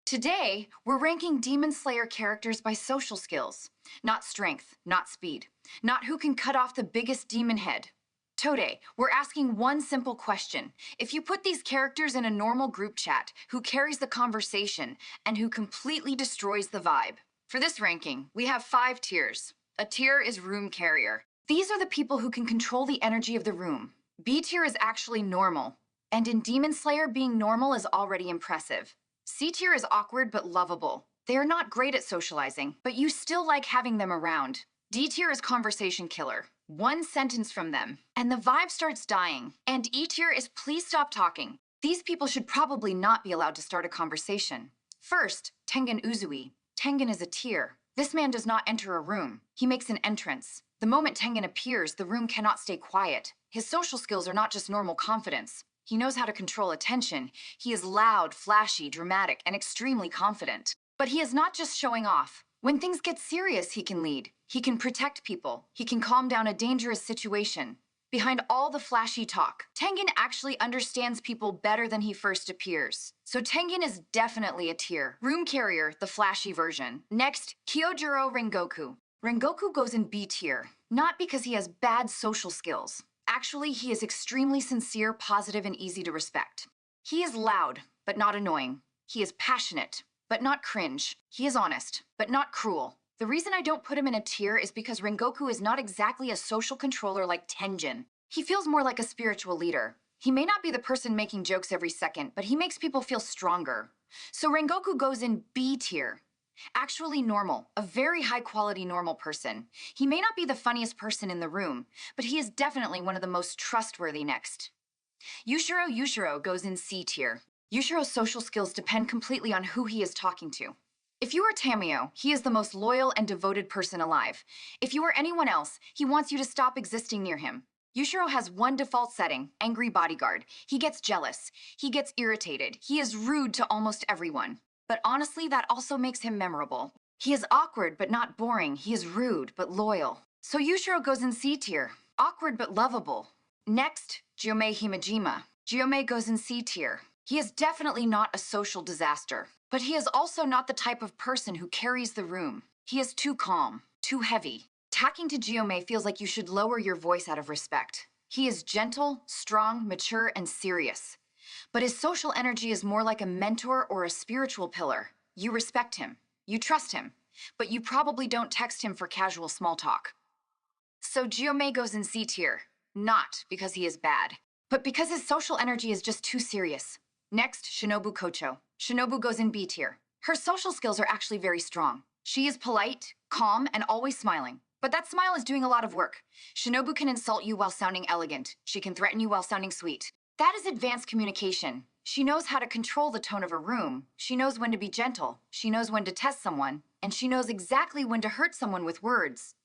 Today, we're ranking Demon Slayer characters by social skills. Not strength, not speed, not who can cut off the biggest demon head. Today, we're asking one simple question. If you put these characters in a normal group chat, who carries the conversation and who completely destroys the vibe? For this ranking, we have 5 tiers. A tier is room carrier. These are the people who can control the energy of the room. B tier is actually normal. And in Demon Slayer, being normal is already impressive. C tier is awkward but lovable. They are not great at socializing, but you still like having them around. D tier is conversation killer. One sentence from them, and the vibe starts dying. And E tier is please stop talking. These people should probably not be allowed to start a conversation. First, Tengen Uzui. Tengen is a tier. This man does not enter a room. He makes an entrance. The moment Tengen appears, the room cannot stay quiet. His social skills are not just normal confidence. He knows how to control attention. He is loud, flashy, dramatic, and extremely confident. But he is not just showing off. When things get serious, he can lead. He can protect people. He can calm down a dangerous situation. Behind all the flashy talk, Tengen actually understands people better than he first appears. So Tengen is definitely a tier. Room carrier, the flashy version. Next, Kyojuro Rengoku. Rengoku goes in B tier, not because he has bad social skills. Actually, he is extremely sincere, positive, and easy to respect. He is loud, but not annoying. He is passionate, but not cringe. He is honest, but not cruel. The reason I don't put him in a tier is because Rengoku is not exactly a social controller like Tengen. He feels more like a spiritual leader. He may not be the person making jokes every second, but he makes people feel stronger. So Rengoku goes in B tier. Actually normal, a very high-quality normal person. He may not be the funniest person in the room, but he is definitely one of the most trustworthy next. Yushiro goes in C tier. Yushiro's social skills depend completely on who he is talking to. If you are Tamio, he is the most loyal and devoted person alive. If you are anyone else, he wants you to stop existing near him. Yushiro has one default setting, angry bodyguard. He gets jealous. He gets irritated. He is rude to almost everyone. But honestly, that also makes him memorable. He is awkward but not boring. He is rude but loyal. So Yushiro goes in C tier. Awkward but lovable. Next, Gyomei Himejima. Gyomei goes in C tier. He is definitely not a social disaster. But he is also not the type of person who carries the room. He is too calm, too heavy. Talking to Gyomei feels like you should lower your voice out of respect. He is gentle, strong, mature, and serious. But his social energy is more like a mentor or a spiritual pillar. You respect him, you trust him, but you probably don't text him for casual small talk. So Gyomei goes in C tier, not because he is bad, but because his social energy is just too serious. Next, Shinobu Kocho. Shinobu goes in B tier. Her social skills are actually very strong. She is polite, calm, and always smiling. But that smile is doing a lot of work. Shinobu can insult you while sounding elegant. She can threaten you while sounding sweet. That is advanced communication. She knows how to control the tone of a room. She knows when to be gentle. She knows when to test someone. And she knows exactly when to hurt someone with words.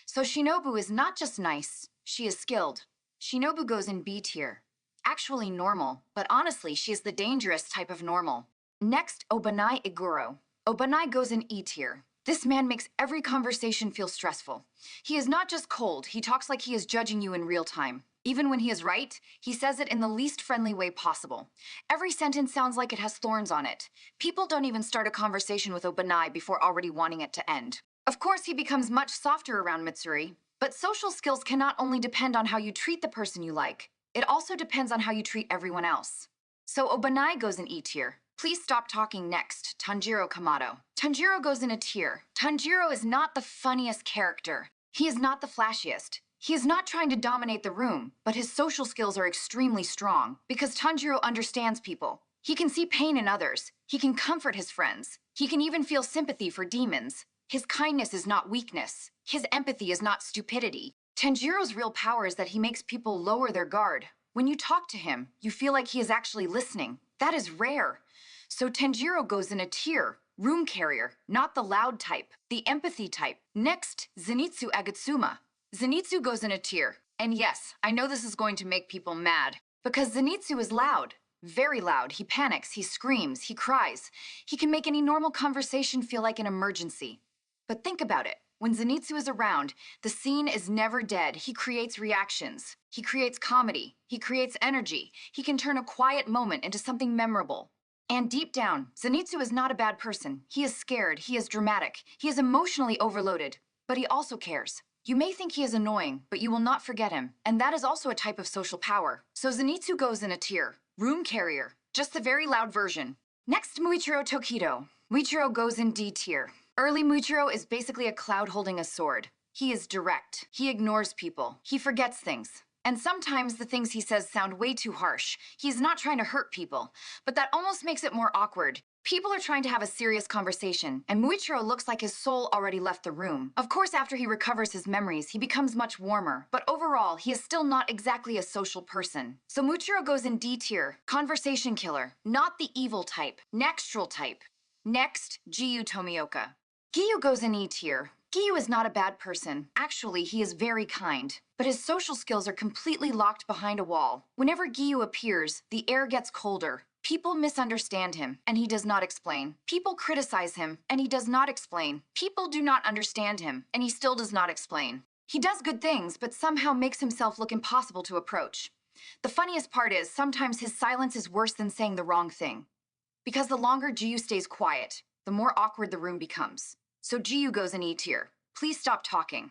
So Shinobu is not just nice, she is skilled. Shinobu goes in B tier. Actually normal, but honestly, she is the dangerous type of normal. Next, Obanai Iguro. Obanai goes in E tier. This man makes every conversation feel stressful. He is not just cold, he talks like he is judging you in real time. Even when he is right, he says it in the least friendly way possible. Every sentence sounds like it has thorns on it. People don't even start a conversation with Obanai before already wanting it to end. Of course, he becomes much softer around Mitsuri, but social skills cannot only depend on how you treat the person you like. It also depends on how you treat everyone else. So Obanai goes in E tier. Please stop talking next, Tanjiro Kamado. Tanjiro goes in a tier. Tanjiro is not the funniest character. He is not the flashiest. He is not trying to dominate the room, but his social skills are extremely strong because Tanjiro understands people. He can see pain in others. He can comfort his friends. He can even feel sympathy for demons. His kindness is not weakness. His empathy is not stupidity. Tanjiro's real power is that he makes people lower their guard. When you talk to him, you feel like he is actually listening. That is rare. So Tanjiro goes in a tier. Room carrier, not the loud type, the empathy type. Next, Zenitsu Agatsuma. Zenitsu goes in a tier. And yes, I know this is going to make people mad, because Zenitsu is loud. Very loud. He panics, he screams, he cries. He can make any normal conversation feel like an emergency. But think about it. When Zenitsu is around, the scene is never dead. He creates reactions. He creates comedy. He creates energy. He can turn a quiet moment into something memorable. And deep down, Zenitsu is not a bad person. He is scared, he is dramatic, he is emotionally overloaded, but he also cares. You may think he is annoying, but you will not forget him, and that is also a type of social power. So Zenitsu goes in a tier. Room carrier, just the very loud version. Next, Muichiro Tokido. Muichiro goes in D tier. Early Muichiro is basically a cloud holding a sword. He is direct. He ignores people. He forgets things. And sometimes the things he says sound way too harsh. He's not trying to hurt people, but that almost makes it more awkward. People are trying to have a serious conversation, and Muichiro looks like his soul already left the room. Of course, after he recovers his memories, he becomes much warmer, but overall, he is still not exactly a social person. So Muichiro goes in D tier, conversation killer, not the evil type, nextral type. Next, Giyu Tomioka. Giyu goes in E tier. Giyu is not a bad person. Actually, he is very kind. But his social skills are completely locked behind a wall. Whenever Giyu appears, the air gets colder. People misunderstand him, and he does not explain. People criticize him, and he does not explain. People do not understand him, and he still does not explain. He does good things, but somehow makes himself look impossible to approach. The funniest part is, sometimes his silence is worse than saying the wrong thing. Because the longer Giyu stays quiet, the more awkward the room becomes. So Giyu goes in E tier. Please stop talking.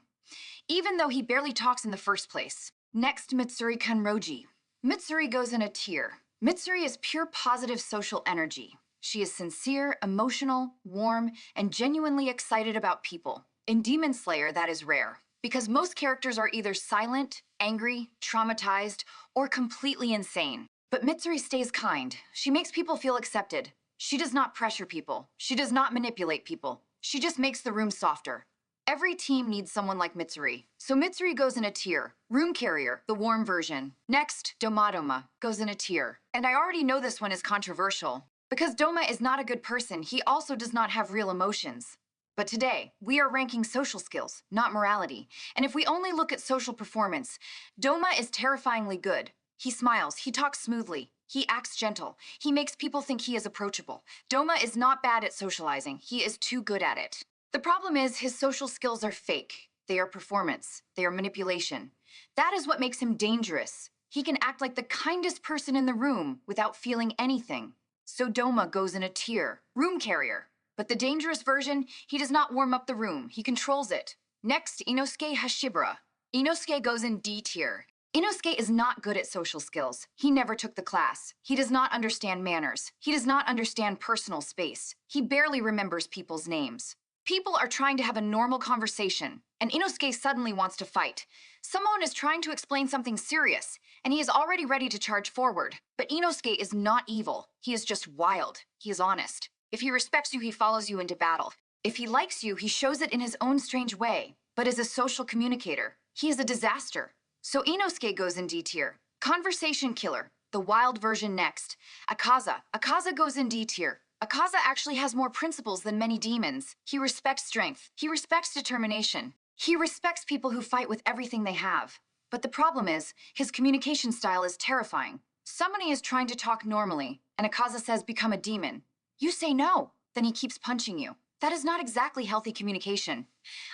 Even though he barely talks in the first place. Next, Mitsuri Kanroji. Mitsuri goes in a tier. Mitsuri is pure positive social energy. She is sincere, emotional, warm, and genuinely excited about people. In Demon Slayer, that is rare, because most characters are either silent, angry, traumatized, or completely insane. But Mitsuri stays kind. She makes people feel accepted. She does not pressure people. She does not manipulate people. She just makes the room softer. Every team needs someone like Mitsuri. So Mitsuri goes in a tier. Room carrier, the warm version. Next, Domadoma goes in a tier. And I already know this one is controversial. Because Doma is not a good person, he also does not have real emotions. But today, we are ranking social skills, not morality. And if we only look at social performance, Doma is terrifyingly good. He smiles, he talks smoothly, he acts gentle, he makes people think he is approachable. Doma is not bad at socializing, he is too good at it. The problem is his social skills are fake. They are performance, they are manipulation. That is what makes him dangerous. He can act like the kindest person in the room without feeling anything. So Doma goes in a tier, room carrier. But the dangerous version, he does not warm up the room, he controls it. Next, Inosuke Hashibara. Inosuke goes in D tier. Inosuke is not good at social skills. He never took the class. He does not understand manners. He does not understand personal space. He barely remembers people's names. People are trying to have a normal conversation, and Inosuke suddenly wants to fight. Someone is trying to explain something serious, and he is already ready to charge forward. But Inosuke is not evil. He is just wild. He is honest. If he respects you, he follows you into battle. If he likes you, he shows it in his own strange way. But as a social communicator, he is a disaster. So Inosuke goes in D tier. Conversation killer, the wild version next. Akaza. Akaza goes in D tier. Akaza actually has more principles than many demons. He respects strength. He respects determination. He respects people who fight with everything they have. But the problem is, his communication style is terrifying. Somebody is trying to talk normally, and Akaza says become a demon. You say no, then he keeps punching you. That is not exactly healthy communication.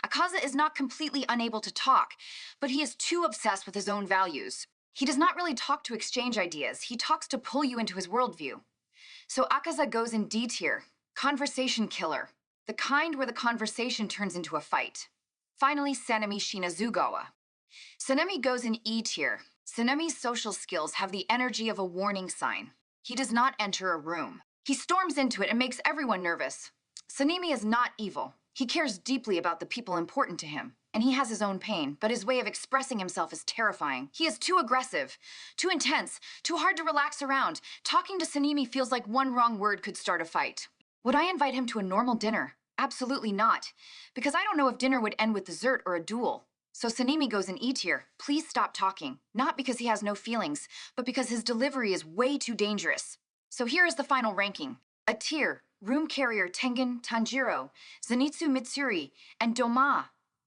Akaza is not completely unable to talk, but he is too obsessed with his own values. He does not really talk to exchange ideas. He talks to pull you into his worldview. So Akaza goes in D tier. Conversation killer. The kind where the conversation turns into a fight. Finally, Sanemi Shinazugawa. Sanemi goes in E tier. Sanemi's social skills have the energy of a warning sign. He does not enter a room. He storms into it and makes everyone nervous. Sanemi is not evil. He cares deeply about the people important to him. And he has his own pain, but his way of expressing himself is terrifying. He is too aggressive, too intense, too hard to relax around. Talking to Sanemi feels like one wrong word could start a fight. Would I invite him to a normal dinner? Absolutely not. Because I don't know if dinner would end with dessert or a duel. So Sanemi goes in E tier. Please stop talking. Not because he has no feelings, but because his delivery is way too dangerous. So here is the final ranking. A tier, room carrier Tengen Tanjiro, Zenitsu Mitsuri, and Doma.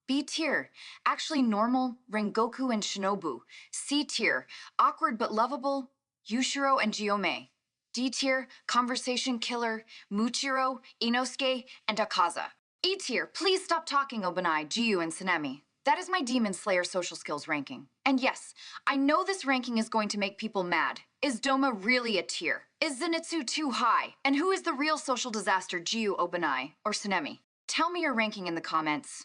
B tier, actually normal, Rengoku and Shinobu. C tier, awkward but lovable, Yushiro and Gyome. D tier, conversation killer, Muichiro, Inosuke, and Akaza. E tier, please stop talking, Obanai, Giyu, and Sanemi. That is my Demon Slayer social skills ranking. And yes, I know this ranking is going to make people mad, Is Doma really a tier? Is Zenitsu too high? And who is the real social disaster, Giyu, Obanai, or Tsunemi? Tell me your ranking in the comments.